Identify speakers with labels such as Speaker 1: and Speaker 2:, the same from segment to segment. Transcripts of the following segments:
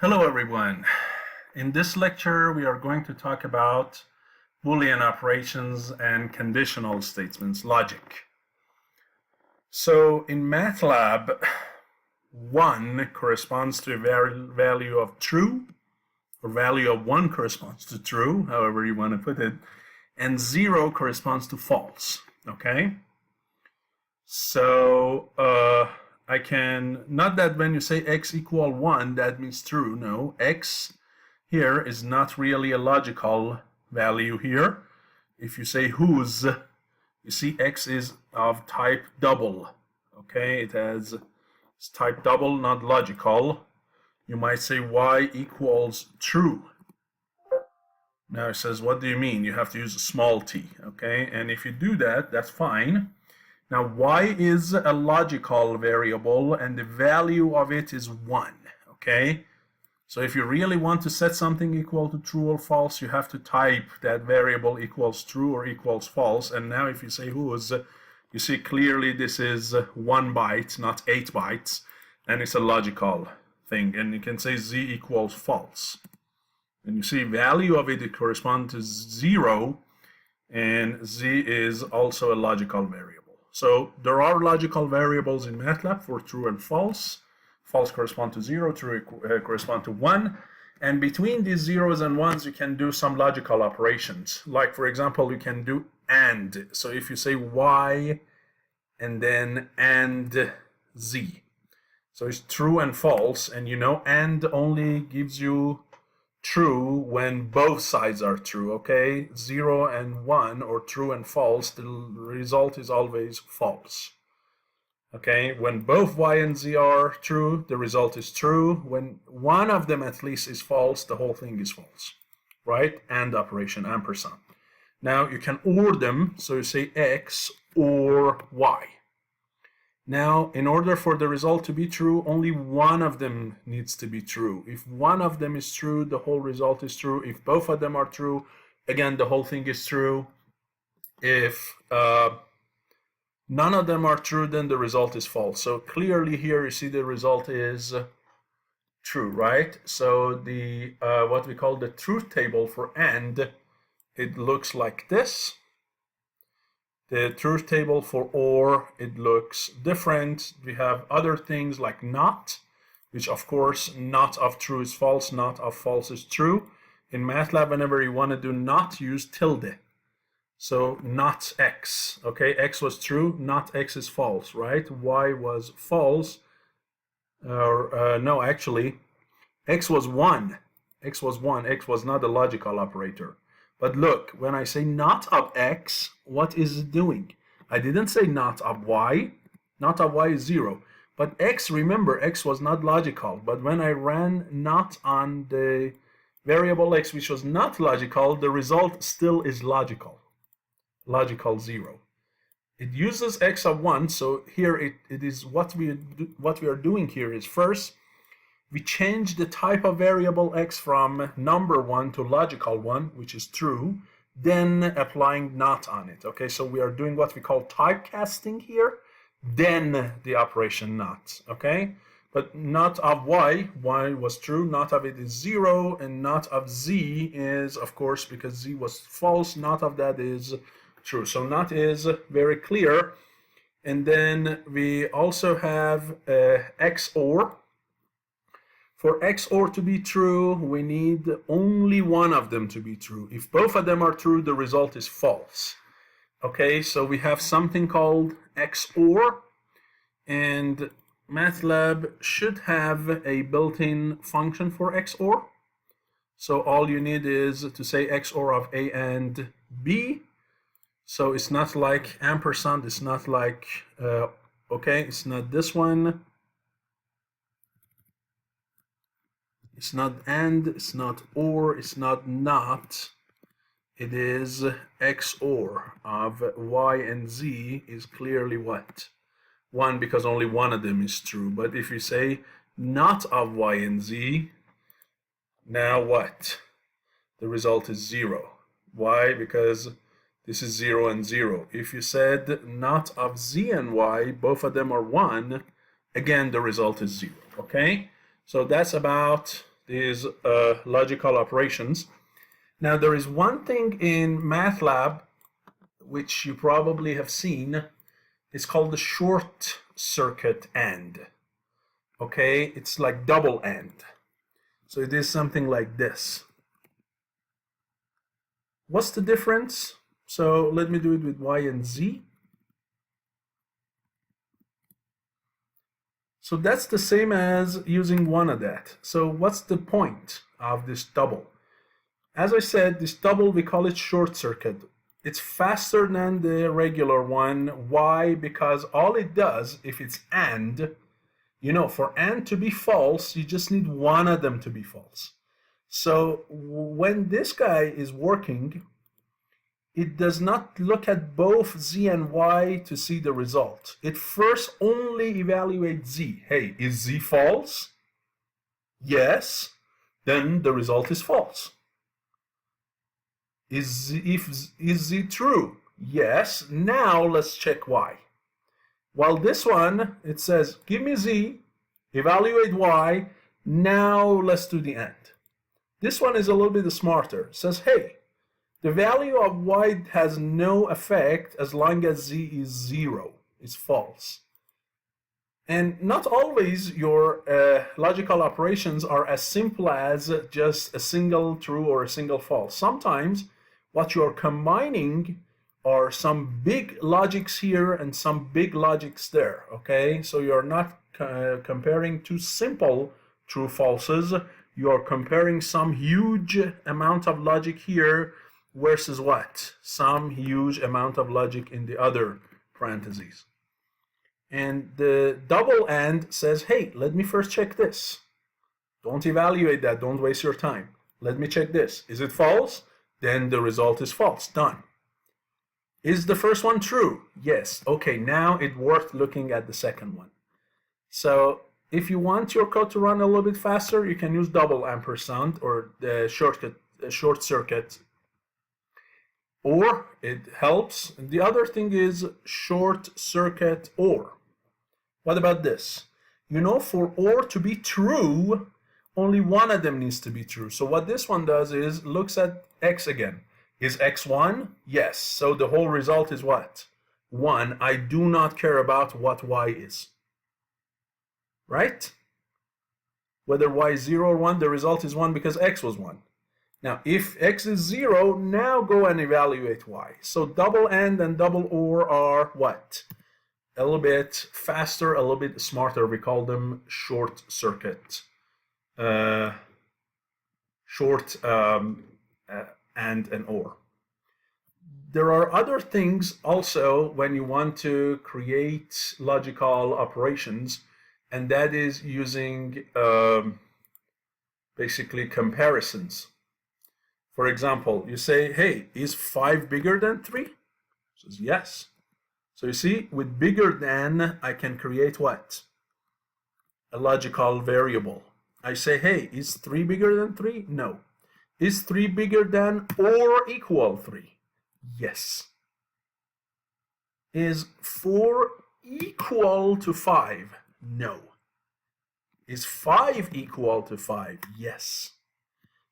Speaker 1: Hello everyone. In this lecture we are going to talk about Boolean operations and conditional statements, logic. So in MATLAB, 1 corresponds to a value of true, or value of 1 corresponds to true, however you want to put it, and 0 corresponds to false, okay? So I can, not that when you say x equal 1, that means true. No, x here is not really a logical value here. If you say whose, you see x is of type double. Okay, it's type double, not logical. You might say y equals true. Now it says, what do you mean? You have to use a small t, okay? And if you do that, that's fine. Now, y is a logical variable, and the value of it is 1, okay? So if you really want to set something equal to true or false, you have to type that variable equals true or equals false. And now if you say whose, you see clearly this is 1 byte, not 8 bytes, and it's a logical thing. And you can say z equals false. And you see value of it corresponds to 0, and z is also a logical variable. So there are logical variables in MATLAB for true and false. False correspond to 0, true correspond to 1. And between these zeros and ones, you can do some logical operations. Like, for example, you can do AND. So if you say y and then AND z. So it's true and false. And you know AND only gives you true when both sides are true, okay? 0 and 1, or true and false, the result is always false. Okay, when both y and z are true, the result is true. When one of them at least is false, the whole thing is false, right? And operation, ampersand. Now you can OR them, so you say x or y. Now, in order for the result to be true, only one of them needs to be true. If one of them is true, the whole result is true. If both of them are true, again, the whole thing is true. If none of them are true, then the result is false. So clearly here you see the result is true, right? So the what we call the truth table for AND, it looks like this. The truth table for OR, it looks different. We have other things like NOT, which of course not of true is false, not of false is true. In MATLAB, whenever you want to do NOT, use tilde. So not x, okay? X was true, not x is false, right? Y was false, or no, actually, x was 1. X was 1, x was not a logical operator. But look, when I say not of x, what is it doing? I didn't say not of y. Not of y is 0. But x, remember, x was not logical. But when I ran not on the variable x, which was not logical, the result still is logical. Logical 0. It uses x of 1, so here it is what we are doing here is first, we change the type of variable x from number 1 to logical 1, which is true, then applying not on it. Okay, so we are doing what we call typecasting here, then the operation not. Okay, but not of y was true, not of it is 0, and not of z is, of course, because z was false, not of that is true. So not is very clear. And then we also have XOR. For XOR to be true, we need only one of them to be true. If both of them are true, the result is false. Okay, so we have something called XOR, and MATLAB should have a built-in function for XOR. So all you need is to say XOR of A and B. So it's not like ampersand, it's not like, okay, it's not this one. It's not AND, it's not OR, it's not NOT. It is XOR of Y and Z is clearly what? 1, because only one of them is true. But if you say not of Y and Z, now what? The result is 0. Why? Because this is 0 and 0. If you said not of Z and Y, both of them are 1, again the result is 0. Okay? So that's about these logical operations. Now, there is one thing in MATLAB which you probably have seen. It's called the short circuit AND. Okay, it's like double AND. So it is something like this. What's the difference? So let me do it with Y and Z. So that's the same as using one of that. So what's the point of this double? As I said, this double, we call it short circuit. It's faster than the regular one. Why? Because all it does, if it's AND, you know, for AND to be false, you just need one of them to be false. So when this guy is working, it does not look at both Z and Y to see the result. It first only evaluates Z. Hey, is Z false? Yes. Then the result is false. Is Z true? Yes. Now let's check Y. While this one, it says, give me Z, evaluate Y, now let's do the AND. This one is a little bit smarter. It says, hey, the value of Y has no effect as long as Z is 0, it's false. And not always your logical operations are as simple as just a single true or a single false. Sometimes what you're combining are some big logics here and some big logics there, okay? So you're not comparing two simple true falses. You're comparing some huge amount of logic here versus what? Some huge amount of logic in the other parentheses. And the double AND says, hey, let me first check this. Don't evaluate that. Don't waste your time. Let me check this. Is it false? Then the result is false. Done. Is the first one true? Yes. Okay, now it's worth looking at the second one. So if you want your code to run a little bit faster, you can use double ampersand or the short circuit. Or it helps. And the other thing is short circuit OR. What about this? You know, for OR to be true, only one of them needs to be true. So what this one does is looks at X again. Is X 1? Yes. So the whole result is what? 1. I do not care about what Y is. Right? Whether Y is 0 or 1, the result is 1 because X was 1. Now, if X is 0, now go and evaluate Y. So double AND and double OR are what? A little bit faster, a little bit smarter. We call them short circuit. AND and OR. There are other things also when you want to create logical operations, and that is using basically comparisons. For example, you say, hey, is 5 bigger than 3? It says yes. So you see, with bigger than, I can create what? A logical variable. I say, hey, is 3 bigger than 3? No. Is 3 bigger than or equal 3? Yes. Is 4 equal to 5? No. Is 5 equal to 5? Yes.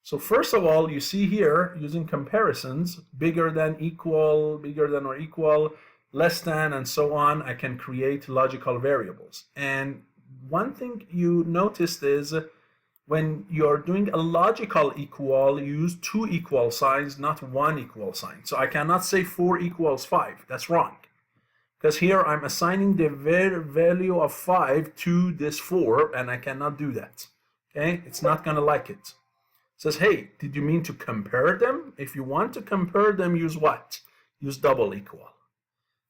Speaker 1: So first of all, you see here, using comparisons, bigger than, equal, bigger than or equal, less than, and so on, I can create logical variables. And one thing you noticed is when you're doing a logical equal, you use 2 equal signs, not 1 equal sign. So I cannot say 4 equals 5. That's wrong. Because here I'm assigning the value of 5 to this 4, and I cannot do that. Okay? It's not going to like it. It says, hey, did you mean to compare them? If you want to compare them, use what? Use double equal.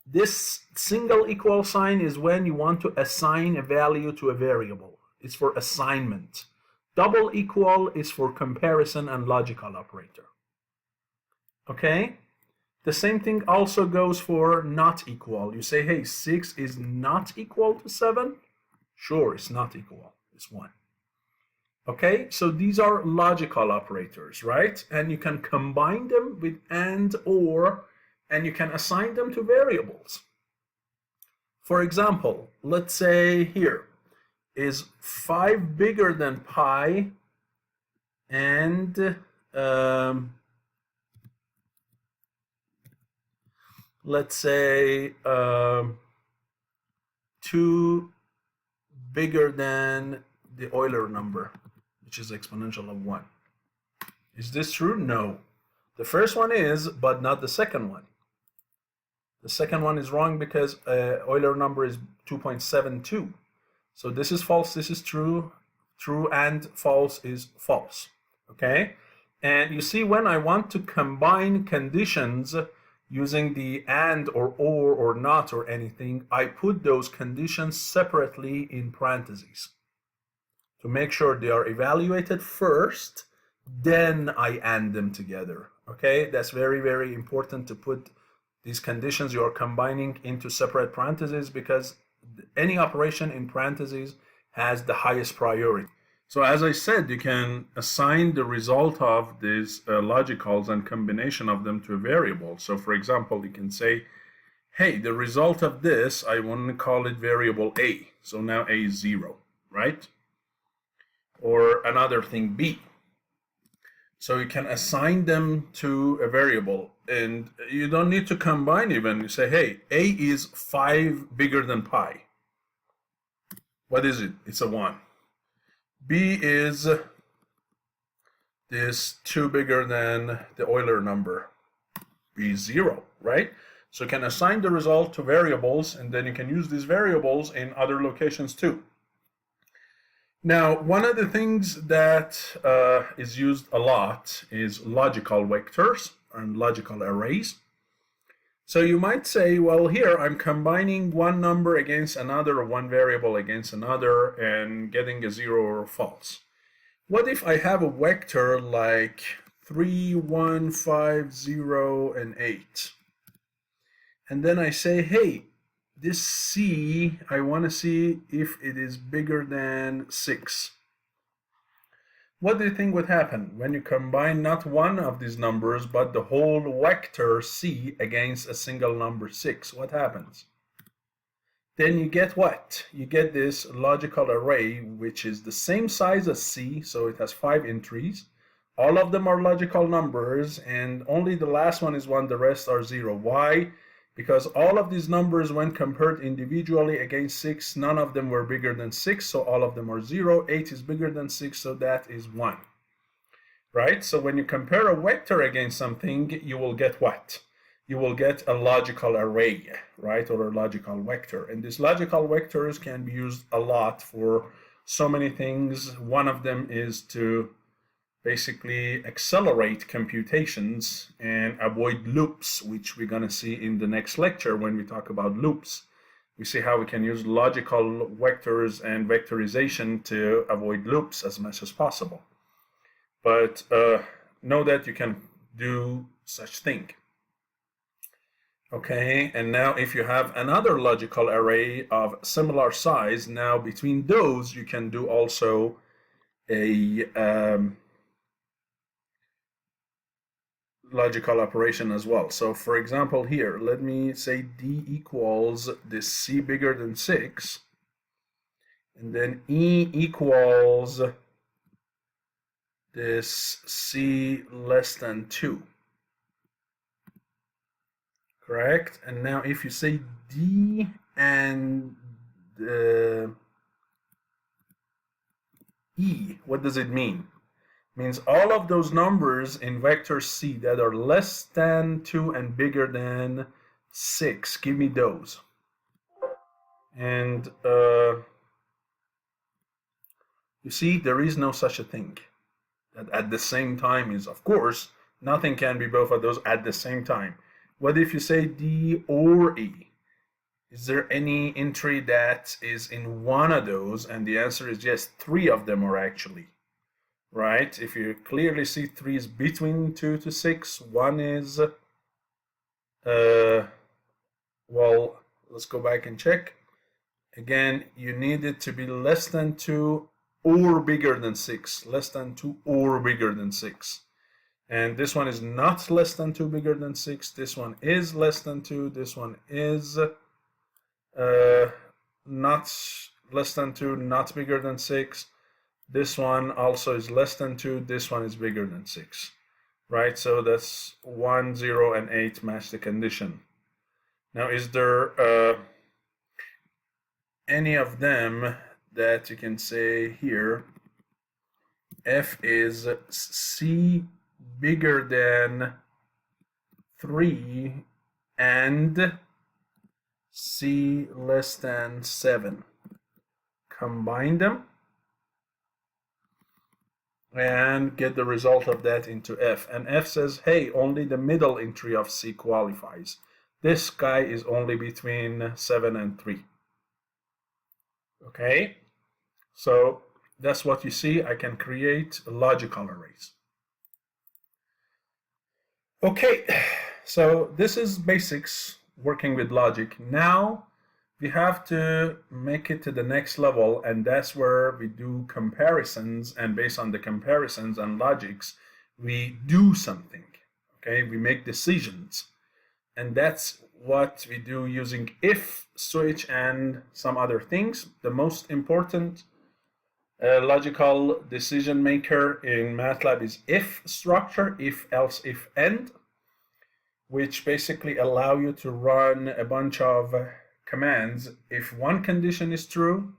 Speaker 1: This single equal sign is when you want to assign a value to a variable. It's for assignment. Double equal is for comparison and logical operator. Okay? The same thing also goes for not equal. You say, hey, 6 is not equal to 7? Sure, it's not equal. It's 1. Okay, so these are logical operators, right? And you can combine them with and, or, and you can assign them to variables. For example, let's say here, is 5 bigger than pi? and let's say 2 bigger than the Euler number, which is exponential of 1. Is this true? No. The first one is, but not the second one. The second one is wrong because Euler number is 2.72. So this is false, this is true. True and false is false. Okay? And you see, when I want to combine conditions using the and or not or anything, I put those conditions separately in parentheses to make sure they are evaluated first, then I and them together. Okay? That's very, very important to put these conditions you are combining into separate parentheses, because any operation in parentheses has the highest priority. So as I said, you can assign the result of these logicals and combination of them to a variable. So for example, you can say, hey, the result of this, I want to call it variable A. So now A is 0, right? Or another thing, B. So you can assign them to a variable, and you don't need to combine even. You say, hey, A is 5 bigger than pi. What is it? It's a 1. B is this 2 bigger than the Euler number. B is 0, right? So you can assign the result to variables, and then you can use these variables in other locations too. Now, one of the things that is used a lot is logical vectors and logical arrays. So you might say, well, here I'm combining one number against another, or one variable against another, and getting a 0 or false. What if I have a vector like 3, 1, 5, 0, and 8? And then I say, hey, this C, I want to see if it is bigger than 6. What do you think would happen when you combine not one of these numbers, but the whole vector C against a single number 6? What happens? Then you get what? You get this logical array, which is the same size as C, so it has 5 entries. All of them are logical numbers, and only the last one is 1, the rest are 0. Why? Because all of these numbers, when compared individually against 6, none of them were bigger than 6, so all of them are 0. 8 is bigger than 6, so that is 1. Right? So when you compare a vector against something, you will get what? You will get a logical array, right? Or a logical vector. And these logical vectors can be used a lot for so many things. One of them is to basically accelerate computations and avoid loops, which we're going to see in the next lecture when we talk about loops. We see how we can use logical vectors and vectorization to avoid loops as much as possible. But know that you can do such thing. Okay, and now if you have another logical array of similar size, now between those you can do also a logical operation as well. So for example here, let me say D equals this C bigger than 6, and then E equals this C less than 2. Correct? And now if you say D and E, what does it mean? Means all of those numbers in vector C that are less than 2 and bigger than 6, give me those. And you see, there is no such a thing. That at the same time is, of course, nothing can be both of those at the same time. What if you say D or E? Is there any entry that is in one of those? And the answer is yes, 3 of them are actually. Right? If you clearly see 3 is between 2 to 6, 1 is, well, let's go back and check. Again, you need it to be less than 2 or bigger than 6. Less than 2 or bigger than 6. And this one is not less than 2 bigger than 6. This one is less than 2. This one is not less than 2, not bigger than 6. This one also is less than 2. This one is bigger than 6. Right? So that's 1, 0, and 8 match the condition. Now, is there any of them that you can say here, f is c bigger than 3 and c less than 7? Combine them and get the result of that into f. And f says, hey, only the middle entry of c qualifies. This guy is only between 7 and 3. Okay, so that's what you see. I can create logical arrays. Okay, so this is basics working with logic. Now we have to make it to the next level, and that's where we do comparisons, and based on the comparisons and logics, we do something. Okay, we make decisions, and that's what we do using if, switch, and some other things. The most important logical decision maker in MATLAB is if structure, if, else, if, end, which basically allow you to run a bunch of commands. If one condition is true,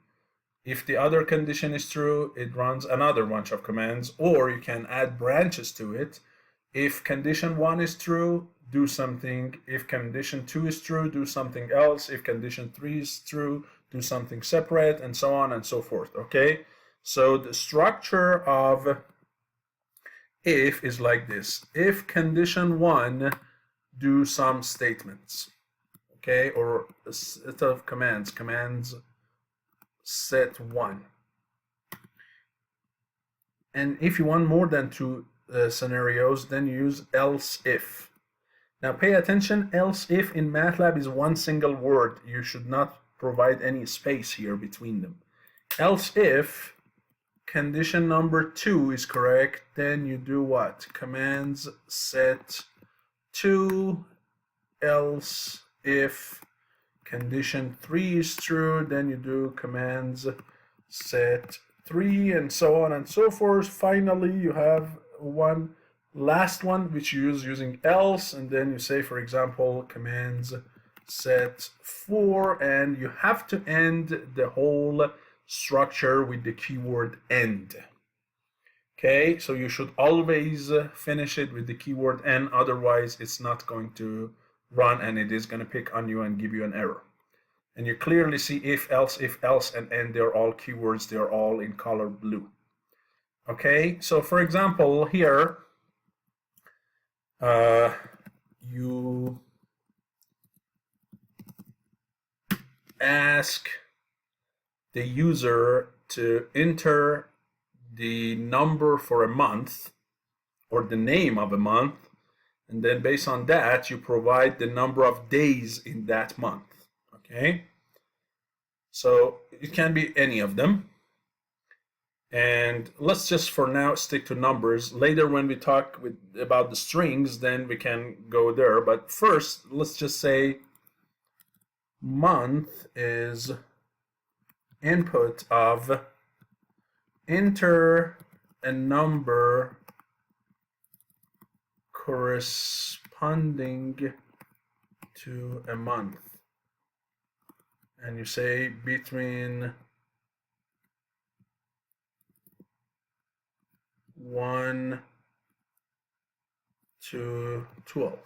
Speaker 1: if the other condition is true, it runs another bunch of commands, or you can add branches to it. If condition 1 is true, do something. If condition 2 is true, do something else. If condition 3 is true, do something separate, and so on and so forth. Okay, so the structure of if is like this. If condition 1, do some statements. Okay, or a set of commands set 1. And if you want more than 2 scenarios, then you use else if. Now pay attention, else if in MATLAB is one single word. You should not provide any space here between them. Else if condition number 2 is correct, then you do what? Commands set 2. Else if condition 3 is true, then you do commands set 3, and so on and so forth. Finally, you have one last one which you use using else, and then you say, for example, commands set 4, and you have to end the whole structure with the keyword end. Okay, so you should always finish it with the keyword end, otherwise it's not going to run and it is going to pick on you and give you an error. And you clearly see if, else, and end, they're all keywords, they're all in color blue. Okay, so for example, here you ask the user to enter the number for a month or the name of a month, and then based on that you provide the number of days in that month. Okay, so it can be any of them, and let's just for now stick to numbers. Later when we talk about the strings, then we can go there, but first let's just say month is input of enter a number corresponding to a month, and you say between 1 to 12.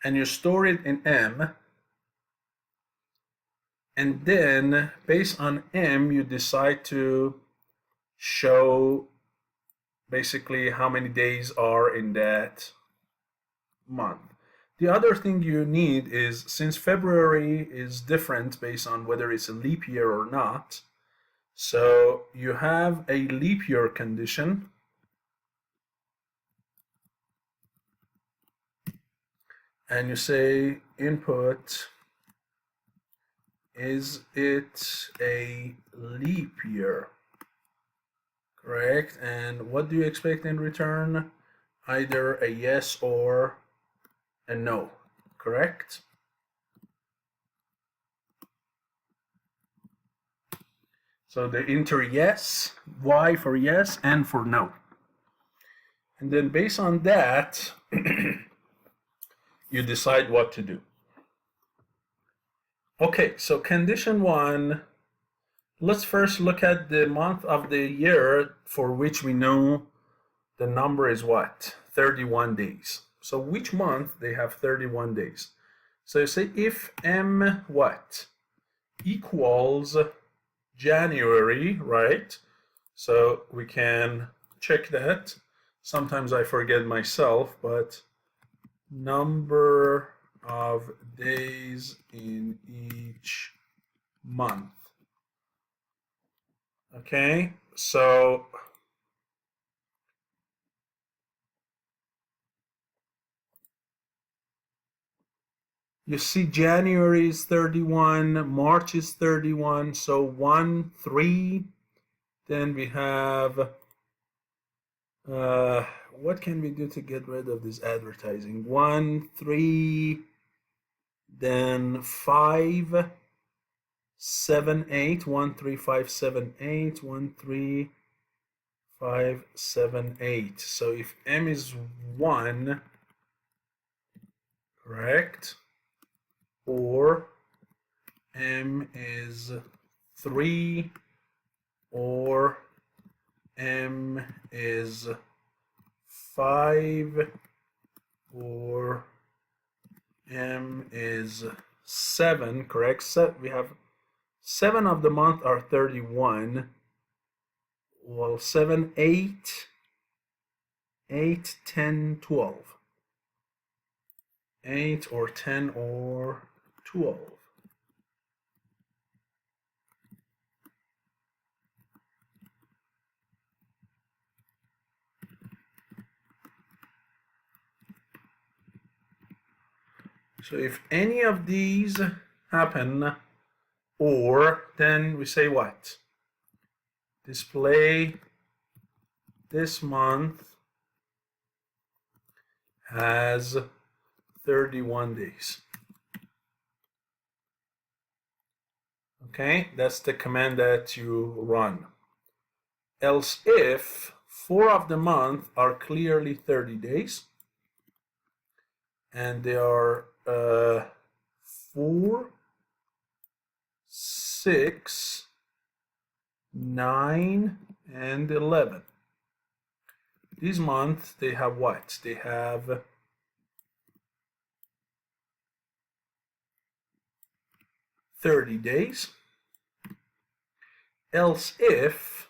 Speaker 1: And you store it in M, and then based on M you decide to show basically how many days are in that month. The other thing you need is, since February is different based on whether it's a leap year or not, so you have a leap year condition, and you say input, is it a leap year? Correct. And what do you expect in return? Either a yes or a no. Correct? So they enter yes, Y for yes, N for no. And then based on that, you decide what to do. Okay, so condition 1, let's first look at the month of the year for which we know the number is what? 31 days. So which month they have 31 days? So you say if M what? Equals January, right? So we can check that. Sometimes I forget myself, but number of days in each month. Okay, so you see January is 31, March is 31, so 1, 3, then we have, what can we do to get rid of this advertising? 1, 3, then 5, 7, 8, 1, 3, 5, 7, 8, 1, 3, 5, 7, 8. So if M is 1, correct, or M is 3, or M is 5, or M is 7, correct? So we have 7 of the month are 31. Well, 7, 8, 8, 10, 12. 8 or 10 or 12. So if any of these happen, or then we say what? Display this month has 31 days. Okay, that's the command that you run. Else if 4 of the month are clearly 30 days, and they are 4, 6, 9, and 11. These months, they have what? They have 30 days. Else if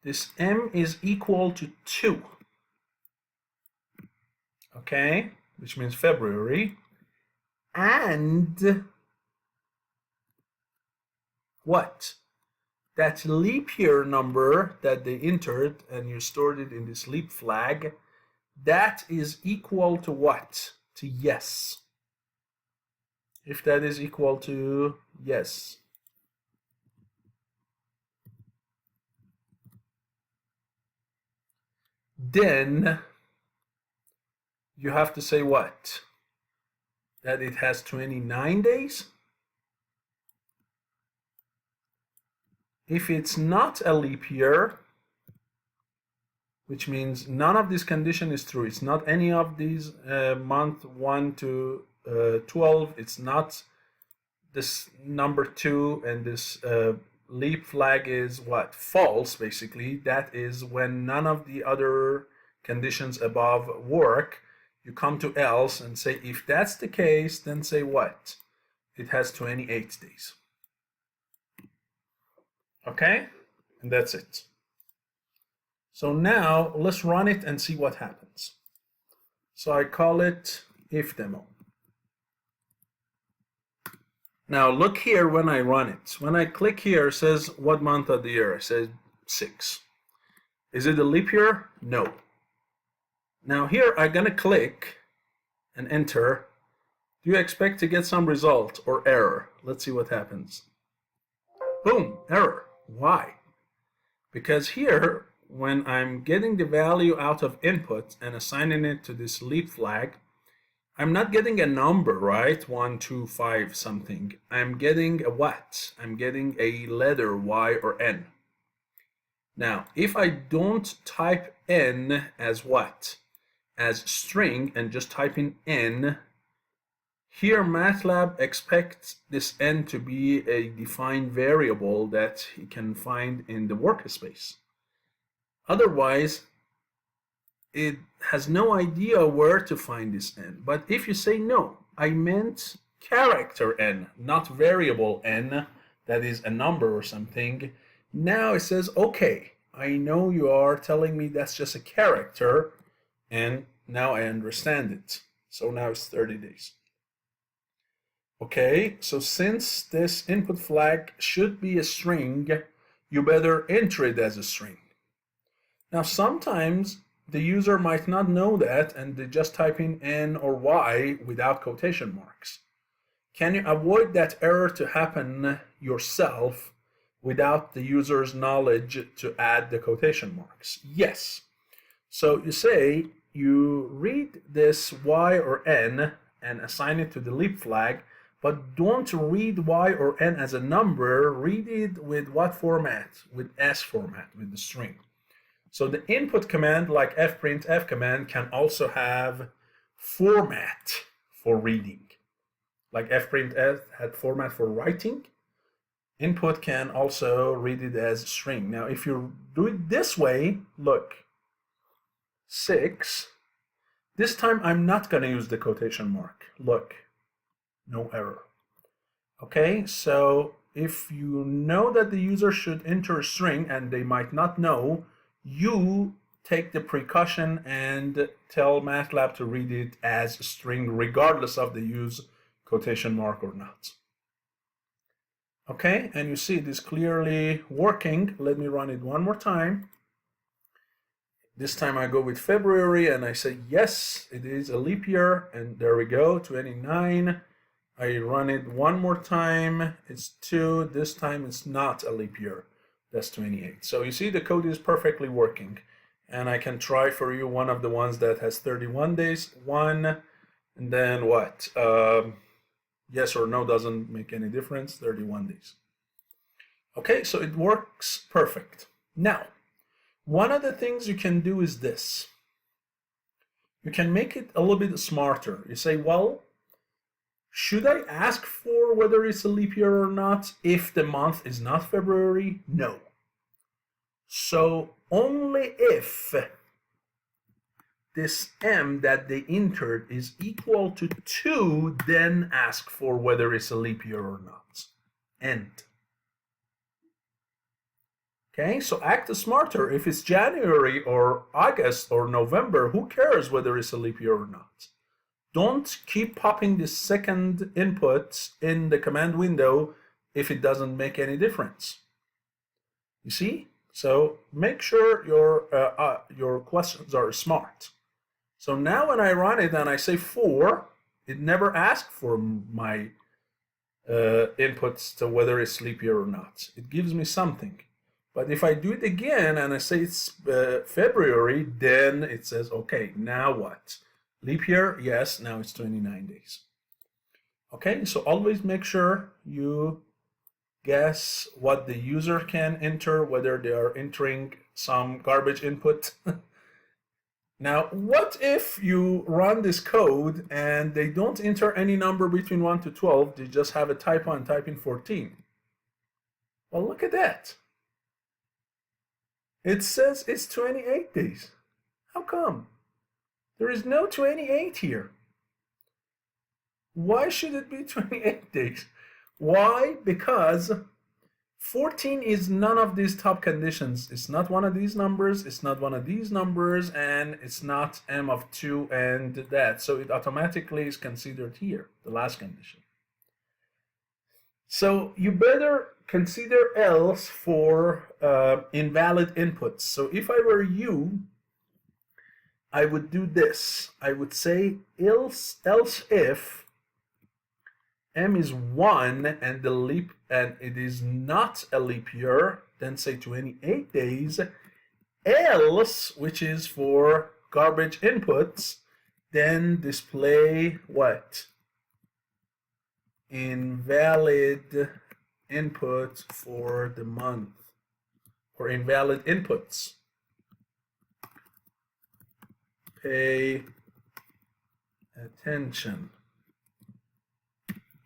Speaker 1: this M is equal to 2, okay, which means February, and what? That leap year number that they entered and you stored it in this leap flag, that is equal to what? To yes. If that is equal to yes, then you have to say what? That it has 29 days. If it's not a leap year, which means none of this condition is true, it's not any of these month 1 to 12, it's not this number 2, and this leap flag is what? False, basically. That is when none of the other conditions above work. You come to else and say, if that's the case, then say what? It has 28 days. Okay? And that's it. So now let's run it and see what happens. So I call it if demo. Now look here when I run it. When I click here, it says what month of the year? It says 6. Is it a leap year? No. Now here I'm gonna click and enter. Do you expect to get some result or error? Let's see what happens. Boom, error. Why? Because here, when I'm getting the value out of input and assigning it to this leap flag, I'm not getting a number, right? 1, 2, 5 something. I'm getting a what? I'm getting a letter Y or N. Now, if I don't type N as what? As string and just type in N, here MATLAB expects this N to be a defined variable that he can find in the workspace. Otherwise, it has no idea where to find this N. But if you say no, I meant character N, not variable N, that is a number or something, now it says, okay, I know you are telling me that's just a character, and now I understand it. So now it's 30 days. Okay, so since this input flag should be a string, you better enter it as a string. Now sometimes the user might not know that and they just type in N or Y without quotation marks. Can you avoid that error to happen yourself without the user's knowledge to add the quotation marks? Yes. So you say you read this Y or N and assign it to the leap flag, but don't read Y or N as a number. Read it with what format? With S format, with the string. So the input command like fprintf command can also have format for reading. Like fprintf had format for writing, input can also read it as string. Now if you do it this way, look, 6, this time I'm not going to use the quotation mark. Look, no error. Okay, so if you know that the user should enter a string and they might not know, you take the precaution and tell MATLAB to read it as a string regardless of the use quotation mark or not. Okay, and you see it is clearly working. Let me run it one more time. This time I go with February and I say yes, it is a leap year, and there we go, 29. I run it one more time, it's 2, this time it's not a leap year. That's 28. So you see the code is perfectly working. And I can try for you one of the ones that has 31 days. 1, and then what? Yes or no doesn't make any difference. 31 days. Okay, so it works perfect. Now, one of the things you can do is this. You can make it a little bit smarter. You say, well, should I ask for whether it's a leap year or not if the month is not February? No. So only if this M that they entered is equal to 2, then ask for whether it's a leap year or not. End. Okay, so act smarter. If it's January or August or November, who cares whether it's a leap year or not? Don't keep popping the second input in the command window if it doesn't make any difference. You see? So make sure your questions are smart. So now when I run it and I say 4, it never asks for my inputs to whether it's leap year or not. It gives me something. But if I do it again and I say it's February, then it says, okay, now what? Leap year, yes, now it's 29 days. Okay, so always make sure you guess what the user can enter, whether they are entering some garbage input. Now, what if you run this code and they don't enter any number between 1 to 12, they just have a typo and type in 14? Well, look at that. It says it's 28 days. How come? There is no 28 here. Why should it be 28 days? Why? Because 14 is none of these top conditions. It's not one of these numbers, it's not one of these numbers, and it's not M of 2 and that. So it automatically is considered here, the last condition. So you better consider else for invalid inputs. So if I were you, I would do this. I would say else if M is 1 and the leap and it is not a leap year, then say 28 days, else, which is for garbage inputs, then display what? Invalid input for the month, or invalid inputs. Pay attention.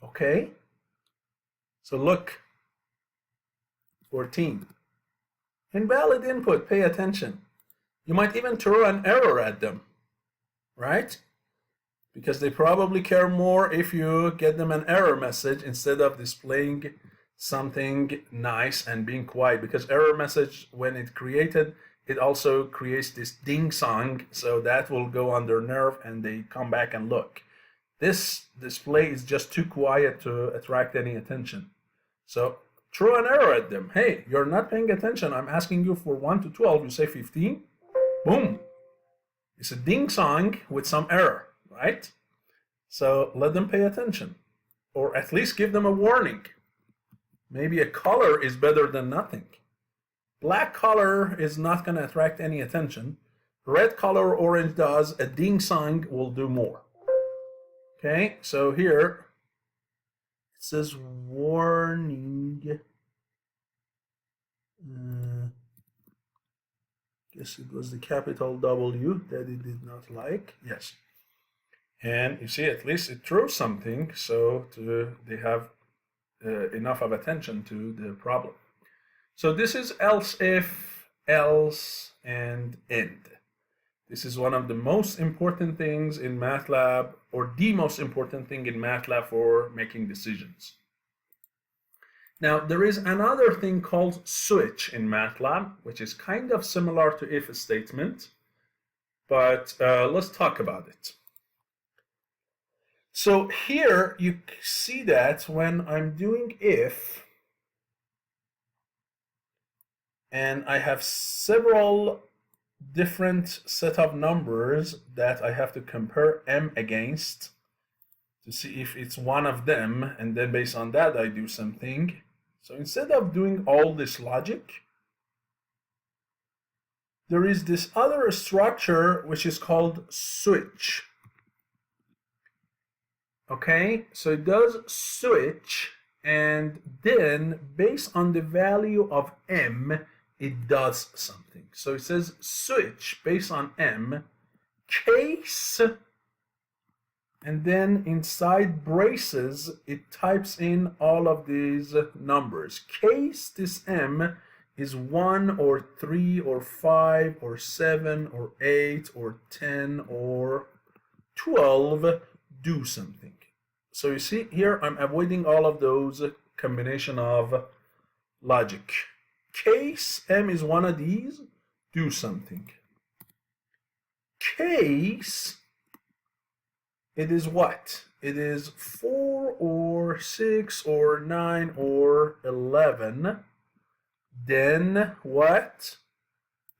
Speaker 1: Okay? So look, 14. Invalid input, pay attention. You might even throw an error at them, right? Because they probably care more if you get them an error message instead of displaying something nice and being quiet. Because error message, when it's created, it also creates this ding song, so that will go on their nerve and they come back and look. This display is just too quiet to attract any attention. So throw an error at them. Hey, you're not paying attention. I'm asking you for 1 to 12. You say 15. Boom. It's a ding song with some error, right? So let them pay attention. Or at least give them a warning. Maybe a color is better than nothing. Black color is not going to attract any attention. Red color, orange does. A ding song will do more. Okay, so here it says warning. Guess it was the capital W that it did not like. Yes. And you see, at least it throws something, so they have enough of attention to the problem. So this is else if, else, and end. This is one of the most important things in MATLAB, or the most important thing in MATLAB for making decisions. Now, there is another thing called switch in MATLAB, which is kind of similar to if statement, but let's talk about it. So here you see that when I'm doing if, and I have several different set of numbers that I have to compare m against to see if it's one of them, and then based on that I do something. So instead of doing all this logic, there is this other structure which is called switch. Okay, so it does switch, and then based on the value of m, it does something. So it says switch based on m, case, and then inside braces, it types in all of these numbers. Case this m is 1 or 3 or 5 or 7 or 8 or 10 or 12, do something. So you see here, I'm avoiding all of those combination of logic. Case m is one of these, do something. Case, it is what? It is 4 or 6 or 9 or 11. Then what?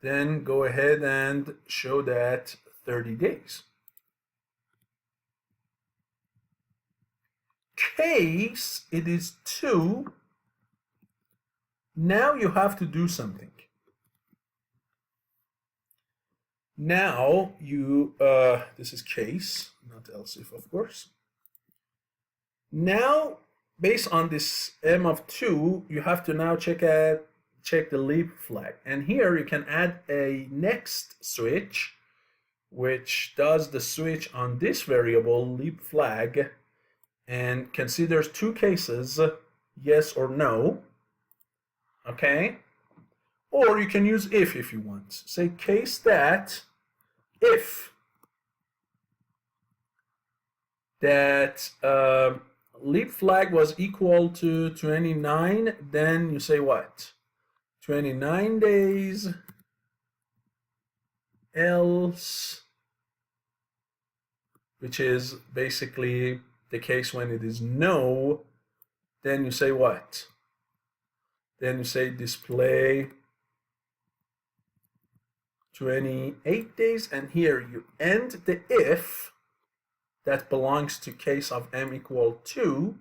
Speaker 1: Then go ahead and show that 30 days. Case, it is 2. Now you have to do something. Now you, this is case, not else if, of course. Now, based on this m of 2, you have to now check the leap flag. And here you can add a next switch, which does the switch on this variable, leap flag, and considers 2 cases, yes or no. Okay? Or you can use if you want. Say case that if that leap flag was equal to 29, then you say what? 29 days, else, which is basically the case when it is no, then you say what? Then you say display 28 days, and here you end the if that belongs to case of m equal 2.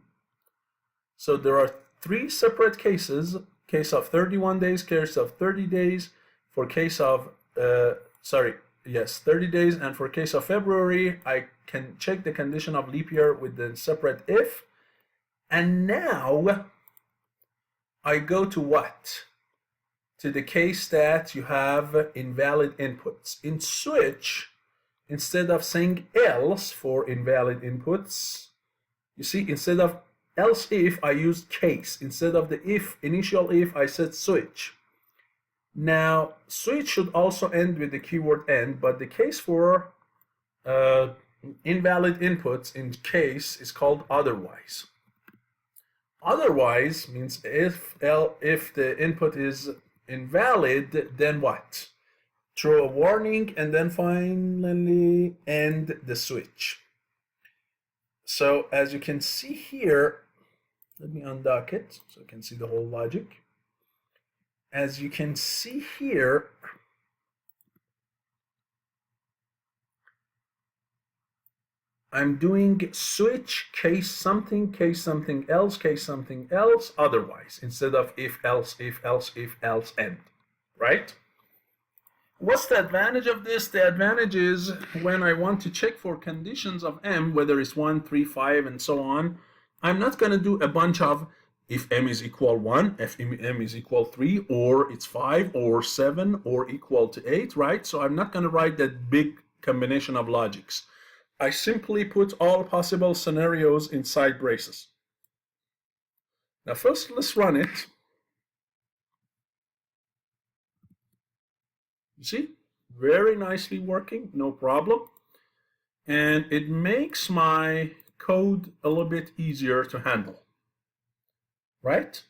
Speaker 1: So there are 3 separate cases, case of 31 days, case of 30 days, for case of, yes, 30 days. And for case of February, I can check the condition of leap year with the separate if. And now I go to what? To the case that you have invalid inputs. In switch, instead of saying else for invalid inputs, you see, instead of else if, I used case. Instead of the if, initial if, I said switch. Now, switch should also end with the keyword end, but the case for invalid inputs in case is called otherwise. Otherwise means if the input is invalid, then what? Throw a warning and then finally end the switch. So as you can see here, let me undock it so you can see the whole logic. As you can see here, I'm doing switch case something else, otherwise, instead of if-else-if-else-if-else end, right? What's the advantage of this? The advantage is when I want to check for conditions of m, whether it's 1, 3, 5, and so on, I'm not going to do a bunch of if m is equal 1, if m is equal 3, or it's 5, or 7, or equal to 8, right? So I'm not going to write that big combination of logics. I simply put all possible scenarios inside braces. Now first, let's run it. You see? Very nicely working, no problem. And it makes my code a little bit easier to handle, right?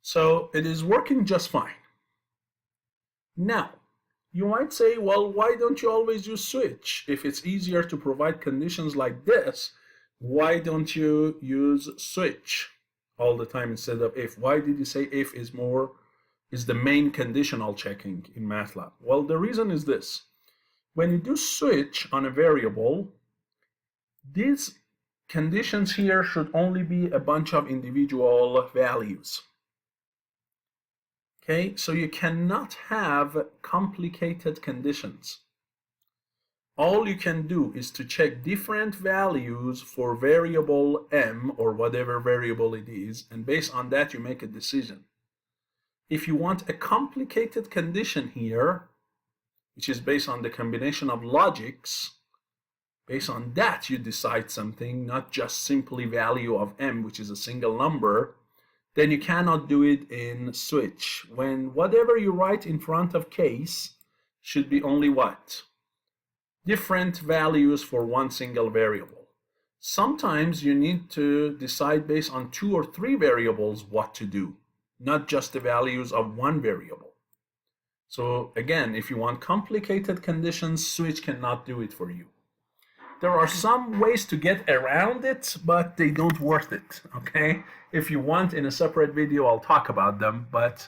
Speaker 1: So it is working just fine. Now, you might say, well, why don't you always use switch? If it's easier to provide conditions like this, why don't you use switch all the time instead of if? Why did you say if is the main conditional checking in MATLAB? Well, the reason is this. When you do switch on a variable, these conditions here should only be a bunch of individual values. Okay, so you cannot have complicated conditions. All you can do is to check different values for variable m or whatever variable it is, and based on that you make a decision. If you want a complicated condition here, which is based on the combination of logics, based on that you decide something, not just simply value of m, which is a single number, then you cannot do it in switch. When whatever you write in front of case should be only what? Different values for one single variable. Sometimes you need to decide based on 2 or 3 variables what to do, not just the values of one variable. So again, if you want complicated conditions, switch cannot do it for you. There are some ways to get around it, but they don't worth it, okay? If you want, in a separate video, I'll talk about them, but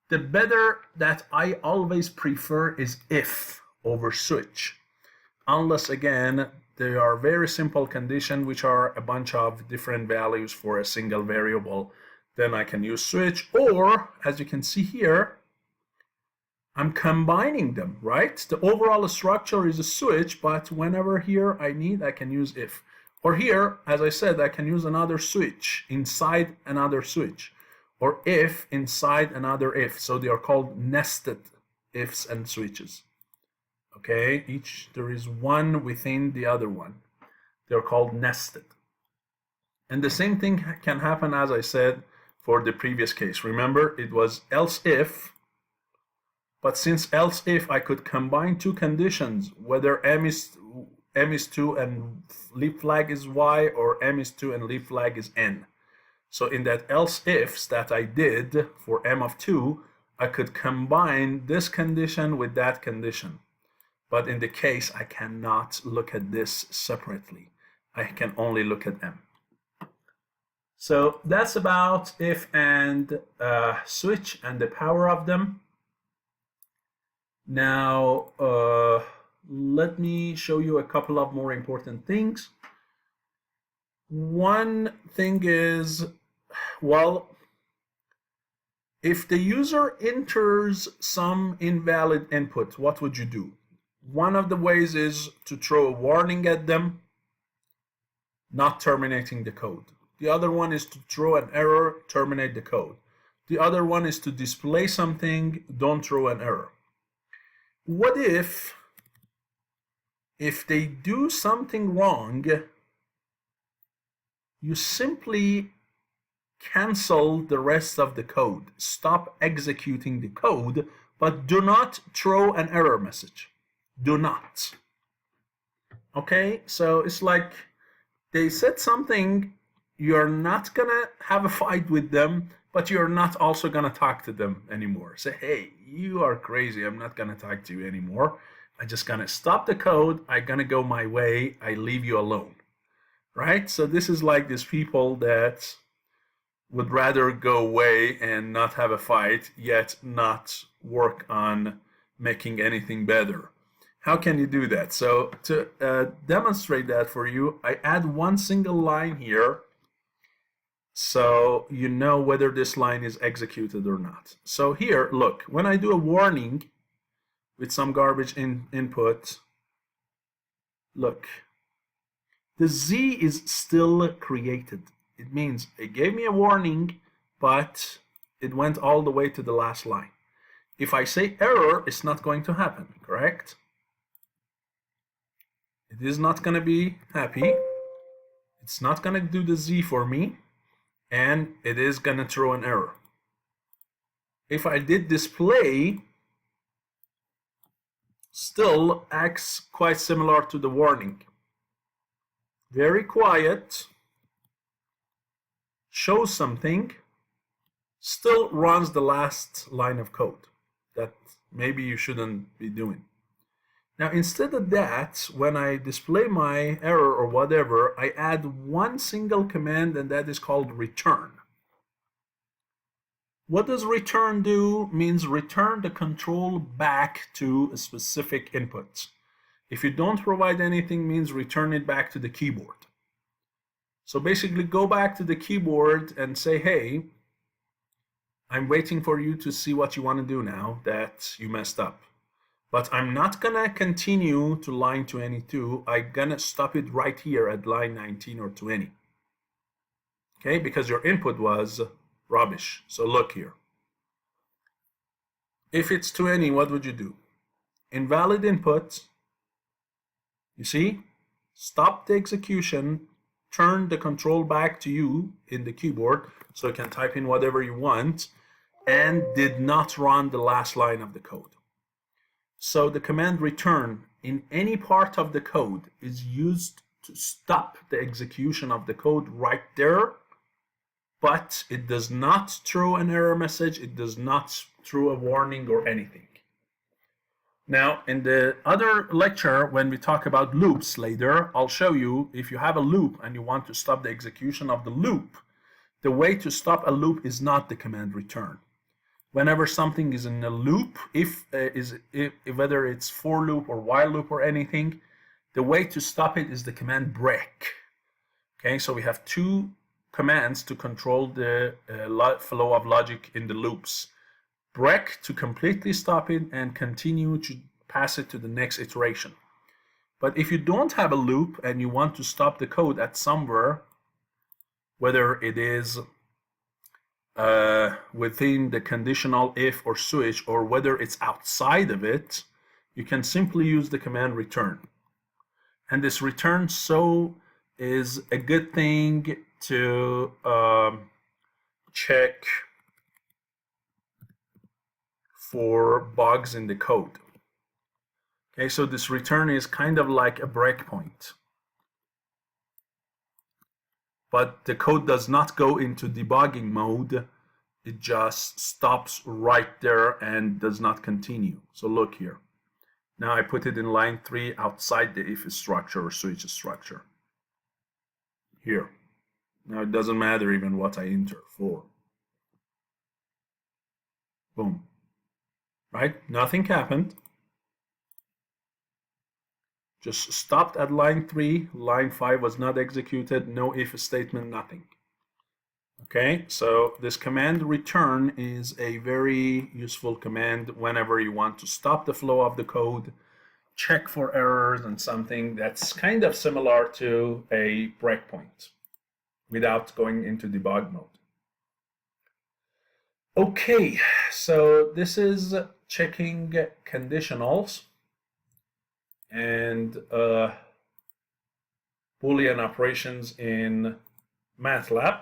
Speaker 1: the better that I always prefer is if over switch. Unless, again, there are very simple conditions, which are a bunch of different values for a single variable, then I can use switch, or, as you can see here, I'm combining them, right? The overall structure is a switch, but whenever here I need, I can use if. Or here, as I said, I can use another switch inside another switch, or if inside another if. So they are called nested ifs and switches. Okay, there is one within the other one. They're called nested. And the same thing can happen, as I said, for the previous case. Remember, it was else if. But since else if, I could combine 2 conditions, whether m is 2 and leap flag is y, or m is 2 and leap flag is n. So in that else ifs that I did for m of 2, I could combine this condition with that condition. But in the case, I cannot look at this separately. I can only look at m. So that's about if and switch and the power of them. Now, let me show you a couple of more important things. One thing is, well, if the user enters some invalid input, what would you do? One of the ways is to throw a warning at them, not terminating the code. The other one is to throw an error, terminate the code. The other one is to display something, don't throw an error. What if they do something wrong, you simply cancel the rest of the code. Stop executing the code, but do not throw an error message. Do not. Okay, so it's like they said something, you're not gonna have a fight with them, but you're not also gonna talk to them anymore. Say, hey, you are crazy, I'm not gonna talk to you anymore. I'm just gonna stop the code, I'm gonna go my way, I leave you alone. Right? So this is like these people that would rather go away and not have a fight, yet not work on making anything better. How can you do that? So to demonstrate that for you, I add one single line here so you know whether this line is executed or not. So here, look, when I do a warning with some garbage input, look, the Z is still created. It means it gave me a warning, but it went all the way to the last line. If I say error, it's not going to happen, correct? It is not going to be happy. It's not going to do the Z for me, and it is going to throw an error. If I did display, still acts quite similar to the warning. Very quiet, shows something, still runs the last line of code that maybe you shouldn't be doing. Now, instead of that, when I display my error or whatever, I add one single command, and that is called return. What does return do? Means return the control back to a specific input. If you don't provide anything, means return it back to the keyboard. So basically go back to the keyboard and say, hey, I'm waiting for you to see what you want to do now that you messed up. But I'm not gonna continue to line 22. I'm gonna stop it right here at line 19 or 20. Okay, because your input was rubbish. So look here. If it's 20, what would you do? Invalid input. You see? Stop the execution. Turn the control back to you in the keyboard so you can type in whatever you want, and did not run the last line of the code. So the command return in any part of the code is used to stop the execution of the code right there, but it does not throw an error message, it does not throw a warning or anything. Now, in the other lecture, when we talk about loops later, I'll show you if you have a loop and you want to stop the execution of the loop, the way to stop a loop is not the command return. Whenever something is in a loop, whether it's for loop or while loop or anything, the way to stop it is the command break. Okay, so we have two commands to control the flow of logic in the loops. Break to completely stop it and continue to pass it to the next iteration. But if you don't have a loop and you want to stop the code at somewhere, whether it is within the conditional if or switch, or whether it's outside of it, you can simply use the command return. And this return is a good thing to check for bugs in the code. Okay, so this return is kind of like a breakpoint. But the code does not go into debugging mode. It just stops right there and does not continue. So look here. Now I put it in line 3 outside the if structure or switch structure. Here. Now it doesn't matter even what I enter for. Boom. Right? Nothing happened. Just stopped at line 3. Line 5 was not executed. No if statement, nothing. Okay, so this command return is a very useful command whenever you want to stop the flow of the code check for errors and something that's kind of similar to a breakpoint without going into debug mode. Okay, so this is checking conditionals and Boolean operations in MATLAB.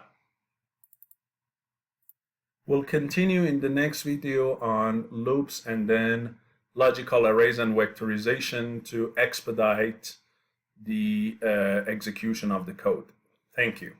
Speaker 1: We'll continue in the next video on loops and then logical arrays and vectorization to expedite the execution of the code. Thank you.